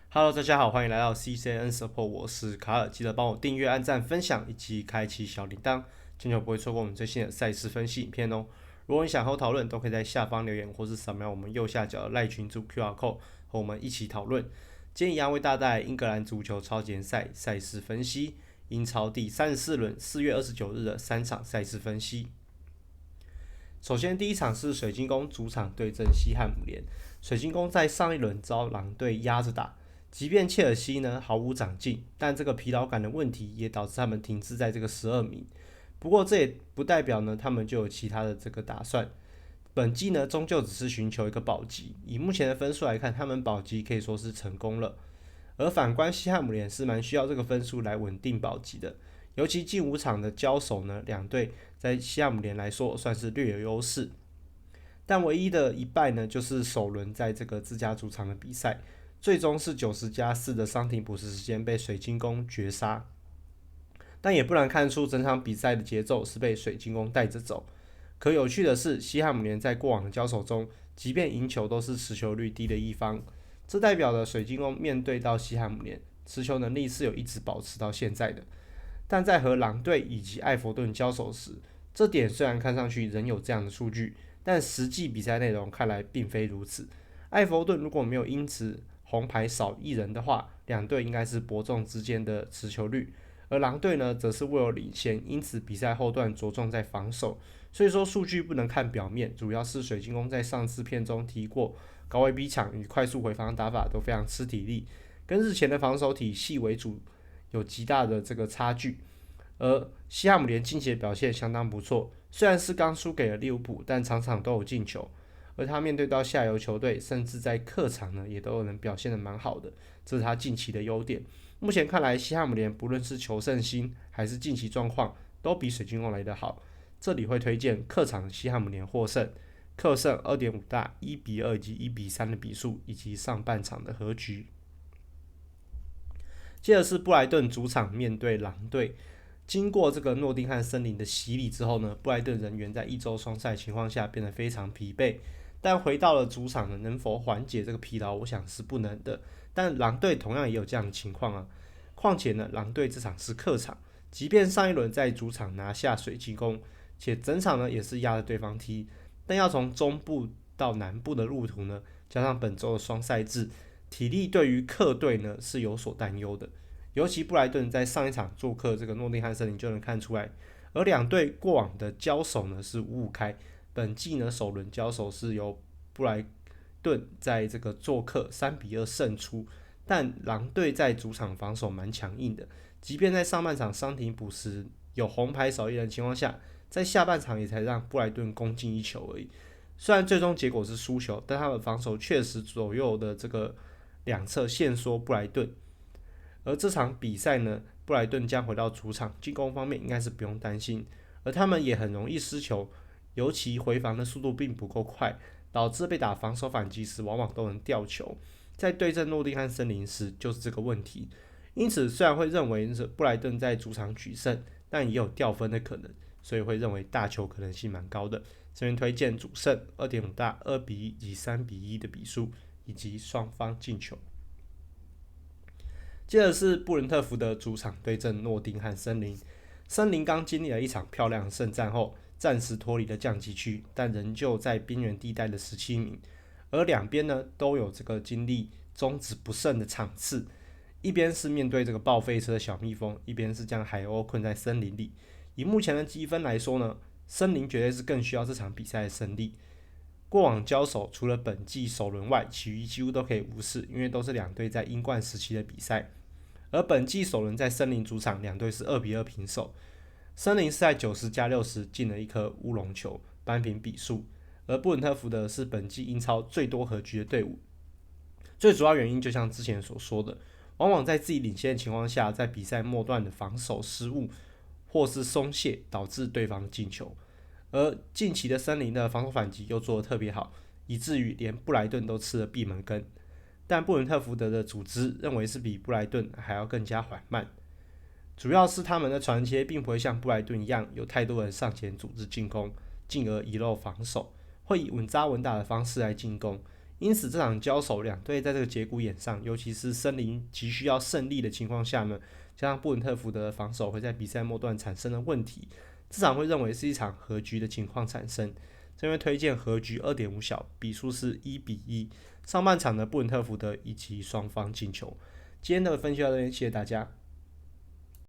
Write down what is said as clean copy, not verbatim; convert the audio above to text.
Hello，大家好，欢迎来到 CCN Support，我是卡尔，记得帮我订阅、按赞、分享以及开启小铃铛，这样就不会错过我们最新的赛事分析影片哦。如果你想和我讨论，都可以在下方留言，或是扫描我们右下角的赖群组 QR Code 和我们一起讨论。今天一样为大家带来英格兰足球超级联赛赛事分析，英超第34轮4月29日的3场赛事分析。首先，第一场是水晶宫主场对阵西汉姆联。水晶宫在上一轮遭狼队压着打，即便切尔西呢毫无长进，但这个疲劳感的问题也导致他们停滞在这个12名。不过这也不代表呢他们就有其他的这个打算。本季呢终究只是寻求一个保级，以目前的分数来看，他们保级可以说是成功了。而反观西汉姆联是蛮需要这个分数来稳定保级的，尤其近5场的交手呢，两队在西汉姆联来说算是略有优势。但唯一的一败呢，就是首轮在这个自家主场的比赛，最终是90+4的伤停补时时间被水晶宫绝杀。但也不难看出整场比赛的节奏是被水晶宫带着走。可有趣的是，西汉姆联在过往的交手中，即便赢球都是持球率低的一方，这代表了水晶宫面对到西汉姆联，持球能力是有一直保持到现在的。但在和狼队以及艾佛顿交手时，这点虽然看上去仍有这样的数据，但实际比赛内容看来并非如此。艾佛顿如果没有因此红牌少一人的话，两队应该是伯仲之间的持球率。而狼队呢，则是为了领先，因此比赛后段着重在防守。所以说数据不能看表面，主要是水晶宫在上次片中提过，高位逼抢与快速回防打法都非常吃体力，跟日前的防守体系为主有极大的这个差距。而西汉姆联近期的表现相当不错，虽然是刚输给了利物浦，但场场都有进球。而他面对到下游球队，甚至在客场呢，也都有人表现得蛮好的，这是他近期的优点。目前看来，西汉姆联不论是求胜心还是近期状况，都比水晶宫来得好。这里会推荐客场西汉姆联获胜，客胜2.5大1-2以及1-3的比数，以及上半场的和局。接着是布莱顿主场面对狼队。经过这个诺丁汉森林的洗礼之后呢，布莱顿人员在一周双赛情况下变得非常疲惫，但回到了主场呢，能否缓解这个疲劳，我想是不能的。但狼队同样也有这样的情况啊，况且呢，狼队这场是客场，即便上一轮在主场拿下水晶宫，且整场呢也是压着对方踢，但要从中部到南部的路途呢，加上本周的双赛制，体力对于客队呢是有所担忧的。尤其布莱顿在上一场做客这个诺丁汉森林就能看出来，而两队过往的交手呢是5-5开，本季呢首轮交手是由布莱顿在这个做客3-2胜出，但狼队在主场防守蛮强硬的，即便在上半场伤停补时有红牌少一人的情况下，在下半场也才让布莱顿攻进1球而已。虽然最终结果是输球，但他们防守确实左右的这个两侧限缩布莱顿。而这场比赛呢，布莱顿将回到主场，进攻方面应该是不用担心，而他们也很容易失球，尤其回防的速度并不够快，导致被打防守反击时往往都能掉球。在对阵诺丁汉森林时就是这个问题，因此虽然会认为布莱顿在主场取胜，但也有掉分的可能，所以会认为大球可能性蛮高的。这边推荐主胜2.5大2-1以及3-1的比数，以及双方进球。接着是布伦特福德主场对阵诺丁汉森林。森林刚经历了一场漂亮的胜战后，暂时脱离了降级区，但仍旧在边缘地带的17名。而两边呢都有这个经历终止不胜的场次，一边是面对这个报废车的小蜜蜂，一边是将海鸥困在森林里。以目前的积分来说呢，森林绝对是更需要这场比赛的胜利。过往交手除了本季首轮外，其余几乎都可以无视，因为都是两队在英冠时期的比赛。而本季首轮在森林主场，两队是2-2平手。森林是在90+60进了一颗乌龙球，扳平比数。而布伦特福德是本季英超最多和局的队伍。最主要原因就像之前所说的，往往在自己领先的情况下，在比赛末段的防守失误或是松懈，导致对方进球。而近期的森林的防守反击又做得特别好，以至于连布莱顿都吃了闭门羹。但布伦特福德的组织认为是比布莱顿还要更加缓慢，主要是他们的传切并不会像布莱顿一样有太多人上前组织进攻，进而遗漏防守，会以稳扎稳打的方式来进攻，因此这场交手两队在这个节骨眼上，尤其是森林急需要胜利的情况下呢，加上布伦特福德的防守会在比赛末段产生的问题，这场会认为是一场和局的情况产生。这边推荐和局 2.5 小，比数是1-1。上半场的布伦特福德以及双方进球。今天的分析到这边，谢谢大家。